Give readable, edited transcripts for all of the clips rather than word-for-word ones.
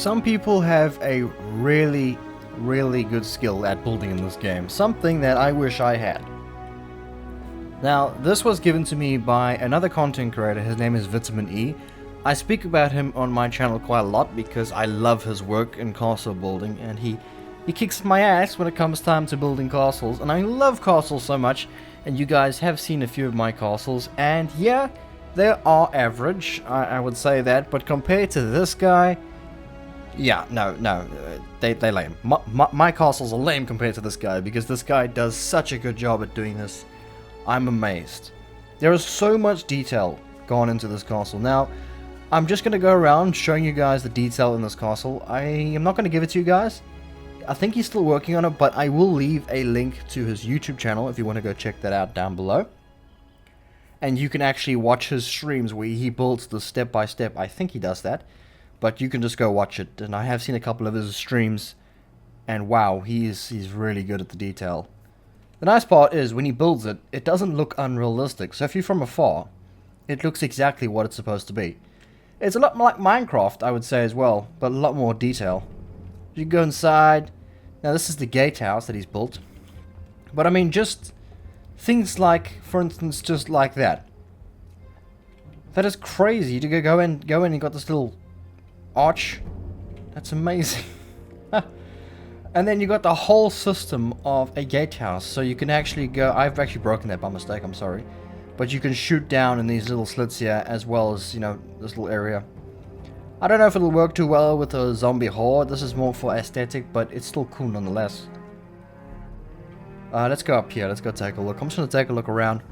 Some people have a really good skill at building in this game, something that I wish I had. Now, this was given to me by another content creator. His name is Vitamin E. I speak about him on my channel quite a lot because I love his work in castle building, and he kicks my ass when it comes time to building castles, and I love castles so much, and you guys have seen a few of my castles, and yeah, they are average, I would say that, but compared to this guy, yeah, no, they lame. My castles are lame compared to this guy, because this guy does such a good job at doing this. I'm amazed. There is so much detail gone into this castle. Now, I'm just going to go around showing you guys the detail in this castle. I am not going to give it to you guys. I think he's still working on it, but I will leave a link to his YouTube channel if you want to go check that out down below. And you can actually watch his streams where he builds the step by step. I think he does that, but you can just go watch it. And I have seen a couple of his streams, and wow, he's really good at the detail. The nice part is when he builds it, it doesn't look unrealistic. So if you're from afar, it looks exactly what it's supposed to be. It's a lot like Minecraft, I would say as well, but a lot more detail. You go inside. Now this is the gatehouse that he's built. But I mean, just things like, for instance, just like that. That is crazy. You go in, you got this little arch. That's amazing. And then you got the whole system of a gatehouse. So you can actually go, I've actually broken that by mistake, I'm sorry. But you can shoot down in these little slits here, as well as, you know, this little area. I don't know if it'll work too well with a zombie horde. This is more for aesthetic, but it's still cool nonetheless. Let's go up here. Let's go take a look. I'm just going to take a look around.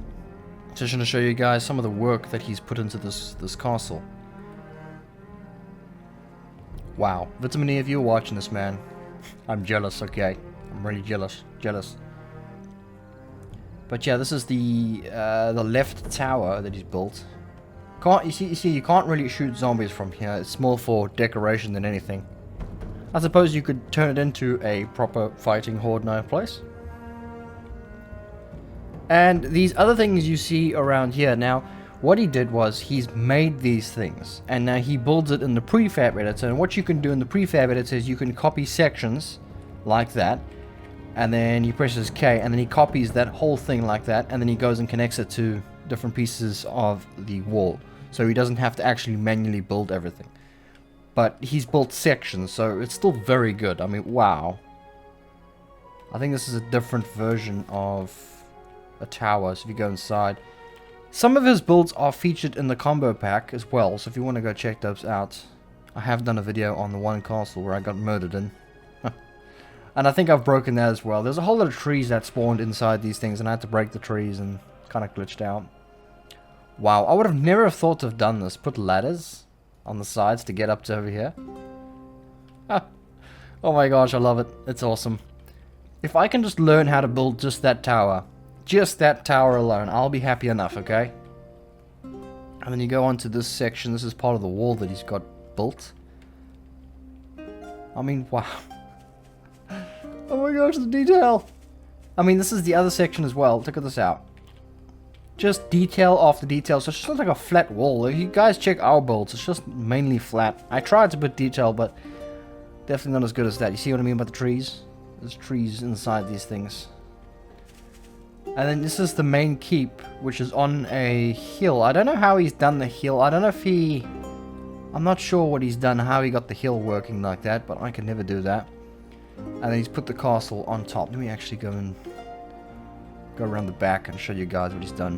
Just going to show you guys some of the work that he's put into this castle. Wow. Vitamin E, if you're watching this, man, I'm jealous, okay? I'm really jealous. But yeah, this is the left tower that he's built. You see, you can't really shoot zombies from here. It's more for decoration than anything. I suppose you could turn it into a proper fighting horde now place. And these other things you see around here. Now, what he did was he's made these things, and now he builds it in the Prefab editor. And what you can do in the Prefab editor is you can copy sections like that, and then he presses K, and then he copies that whole thing like that, and then he goes and connects it to different pieces of the wall. So he doesn't have to actually manually build everything. But he's built sections, so it's still very good. I mean, wow. I think this is a different version of a tower, so if you go inside. Some of his builds are featured in the combo pack as well, so if you want to go check those out. I have done a video on the one castle where I got murdered in. And I think I've broken that as well. There's a whole lot of trees that spawned inside these things, and I had to break the trees and kind of glitched out. Wow, I would have never thought to have done this. Put ladders on the sides to get up to over here. Oh my gosh, I love it. It's awesome. If I can just learn how to build just that tower alone, I'll be happy enough, okay? And then you go on to this section. This is part of the wall that he's got built. I mean, wow. Oh my gosh, the detail. I mean, this is the other section as well. Check this out. Just detail after detail. So it's just like a flat wall. If you guys check our builds, it's just mainly flat. I tried to put detail, but definitely not as good as that. You see what I mean about the trees? There's trees inside these things. And then this is the main keep, which is on a hill. I don't know how he's done the hill. I don't know if he... I'm not sure what he's done, how he got the hill working like that, but I can never do that. And then he's put the castle on top. Let me actually go around the back and show you guys what he's done.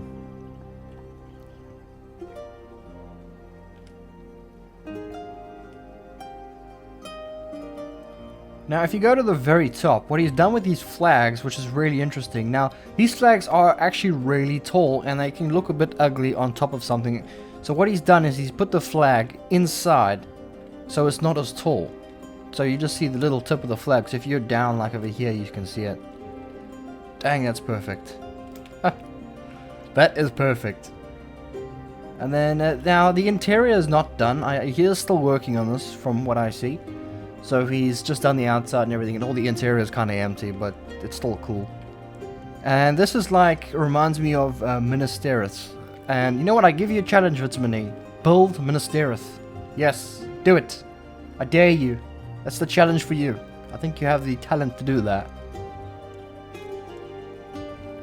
Now, if you go to the very top, what he's done with these flags, which is really interesting. Now, these flags are actually really tall, and they can look a bit ugly on top of something. So what he's done is he's put the flag inside, so it's not as tall. So you just see the little tip of the flag. So if you're down like over here, you can see it. Dang, that's perfect. That is perfect. And then now the interior is not done. He is still working on this from what I see. So he's just done the outside and everything, and all the interior is kind of empty, but it's still cool. And this is like, reminds me of Minas Tirith. And you know what, I give you a challenge, Vitamin E. Build Minas Tirith. Yes, do it. I dare you. That's the challenge for you. I think you have the talent to do that.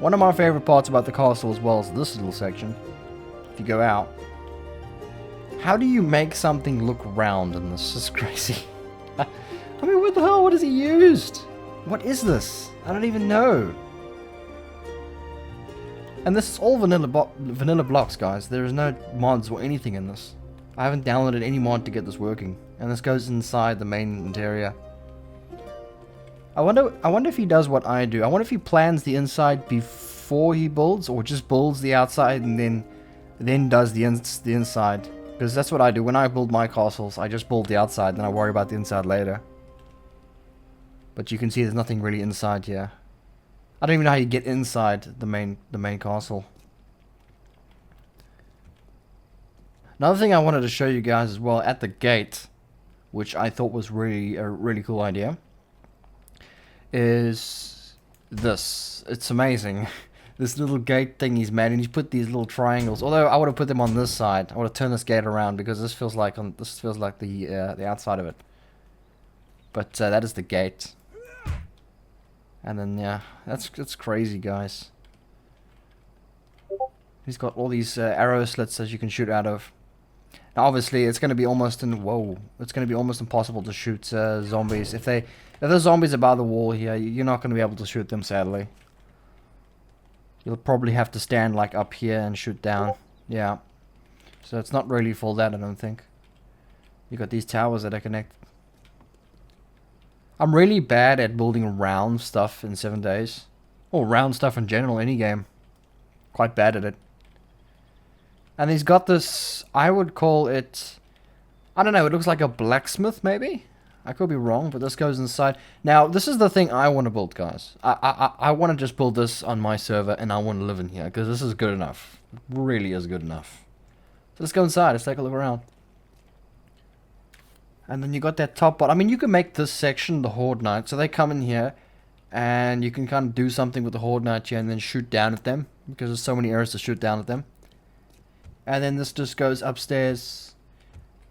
One of my favorite parts about the castle as well is this little section. If you go out. How do you make something look round in this? This is crazy. I mean, what the hell? What has he used? What is this? I don't even know. And this is all vanilla blocks, guys. There is no mods or anything in this. I haven't downloaded any mod to get this working. And this goes inside the main interior. I wonder if he does what I do. I wonder if he plans the inside before he builds, or just builds the outside and then does the inside. Because that's what I do. When I build my castles, I just build the outside, then I worry about the inside later. But you can see there's nothing really inside here. I don't even know how you get inside the main castle. Another thing I wanted to show you guys as well at the gate, which I thought was really a really cool idea, is this. It's amazing. This little gate thing he's made, and he's put these little triangles. Although I would have put them on this side. I would have turned this gate around because this feels like the outside of it. But that is the gate. And then yeah, that's crazy, guys. He's got all these arrow slits as you can shoot out of. Now, obviously, it's going to be almost it's going to be almost impossible to shoot zombies. If there's zombies above the wall here, you're not going to be able to shoot them, sadly. You'll probably have to stand like up here and shoot down. Yeah. So it's not really for that, I don't think. You got these towers that are connected. I'm really bad at building round stuff in 7 days. Or round stuff in general, any game. Quite bad at it. And he's got this, I would call it, I don't know, it looks like a blacksmith maybe? I could be wrong, but this goes inside. Now, this is the thing I want to build, guys. I want to just build this on my server, and I want to live in here, because this is good enough. It really is good enough. So let's go inside, let's take a look around. And then you got that top part. I mean, you can make this section the Horde Knight. So they come in here, and you can kind of do something with the Horde Knight here, and then shoot down at them, because there's so many areas to shoot down at them. And then this just goes upstairs.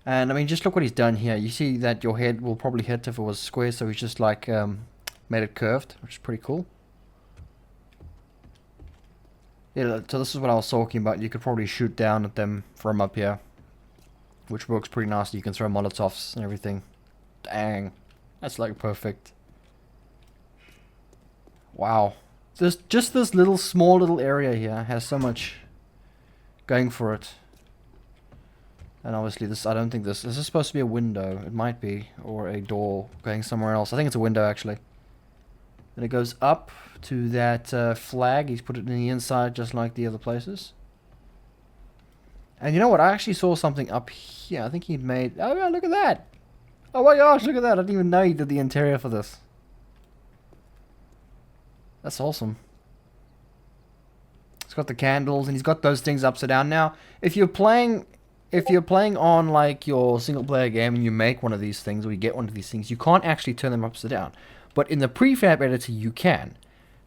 And I mean, just look what he's done here. You see that your head will probably hit if it was square, so he's just like made it curved, which is pretty cool. Yeah, so this is what I was talking about. You could probably shoot down at them from up here, which works pretty nicely. You can throw molotovs and everything. Dang, that's like perfect. Wow, just this small little area here has so much going for it. And obviously this, I don't think this is supposed to be a window. It might be, or a door going somewhere else. I think it's a window actually. Then it goes up to that flag. He's put it in the inside just like the other places. And you know what? I actually saw something up here. I think he'd made, oh yeah, look at that. Oh my gosh, look at that. I didn't even know he did the interior for this. That's awesome. It's got the candles, and he's got those things upside down. Now, if you're playing on like your single player game and you make one of these things, or you get one of these things, you can't actually turn them upside down. But in the prefab editor you can.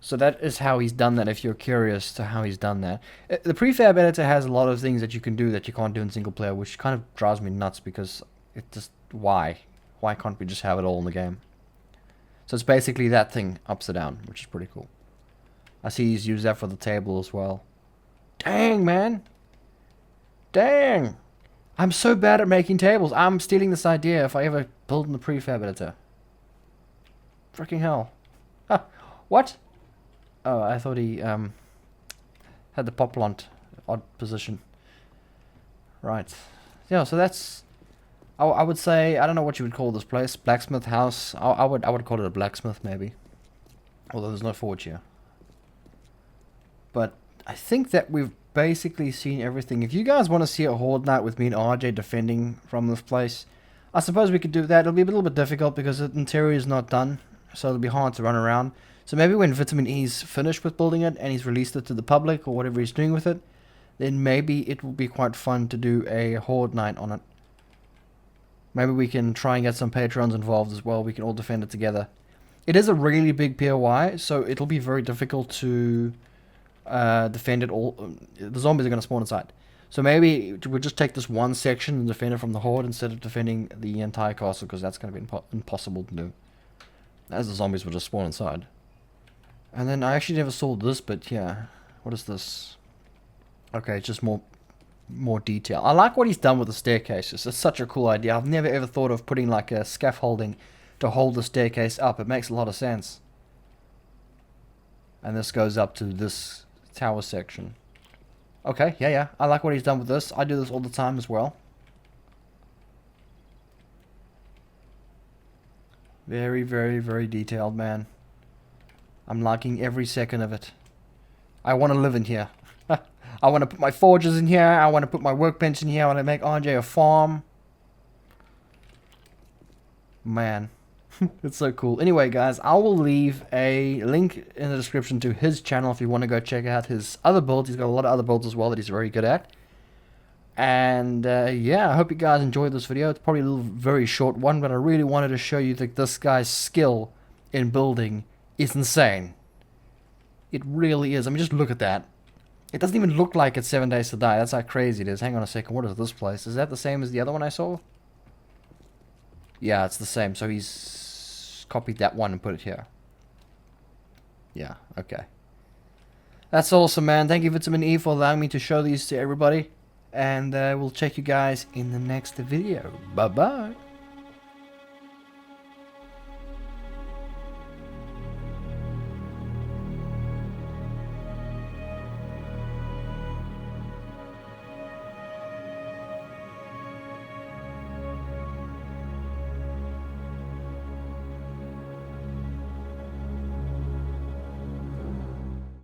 So that is how he's done that, if you're curious to how he's done that. The prefab editor has a lot of things that you can do that you can't do in single player, which kind of drives me nuts, because it just, why? Why can't we just have it all in the game? So it's basically that thing upside down, which is pretty cool. I see he's used that for the table as well. Dang, man. Dang. I'm so bad at making tables. I'm stealing this idea if I ever build in the prefab editor. Freaking hell. Huh. What? Oh, I thought he had the poplant odd position. Right. Yeah, so that's, I would say, I don't know what you would call this place. Blacksmith house. I would call it a blacksmith maybe. Although there's no forge here. But I think that we've basically seen everything. If you guys want to see a Horde Night with me and RJ defending from this place, I suppose we could do that. It'll be a little bit difficult because the interior is not done, so it'll be hard to run around. So maybe when Vitamin E's finished with building it and he's released it to the public or whatever he's doing with it, then maybe it will be quite fun to do a Horde Night on it. Maybe we can try and get some patrons involved as well. We can all defend it together. It is a really big POI, so it'll be very difficult to defend it all. The zombies are going to spawn inside. So maybe we'll just take this one section and defend it from the horde instead of defending the entire castle, because that's going to be impossible to do, as the zombies will just spawn inside. And then I actually never saw this, but yeah, what is this? Okay, it's just more detail. I like what he's done with the staircases. It's such a cool idea. I've never ever thought of putting like a scaffolding to hold the staircase up. It makes a lot of sense. And this goes up to this tower section. Okay, yeah. I like what he's done with this. I do this all the time as well. Very, very, very detailed, man. I'm liking every second of it. I want to live in here. I want to put my forges in here. I want to put my workbench in here. I want to make RJ a farm. Man. It's so cool. Anyway, guys, I will leave a link in the description to his channel if you want to go check out his other builds. He's got a lot of other builds as well that he's very good at. And yeah, I hope you guys enjoyed this video. It's probably a little very short one, but I really wanted to show you that this guy's skill in building is insane. It really is. I mean, just look at that. It doesn't even look like it's 7 Days to Die. That's how crazy it is. Hang on a second. What is this place? Is that the same as the other one I saw? Yeah, it's the same. So he's copied that one and put it here. Yeah, okay. That's awesome, man. Thank you, Vitamin E, for allowing me to show these to everybody. And we'll check you guys in the next video. Bye-bye.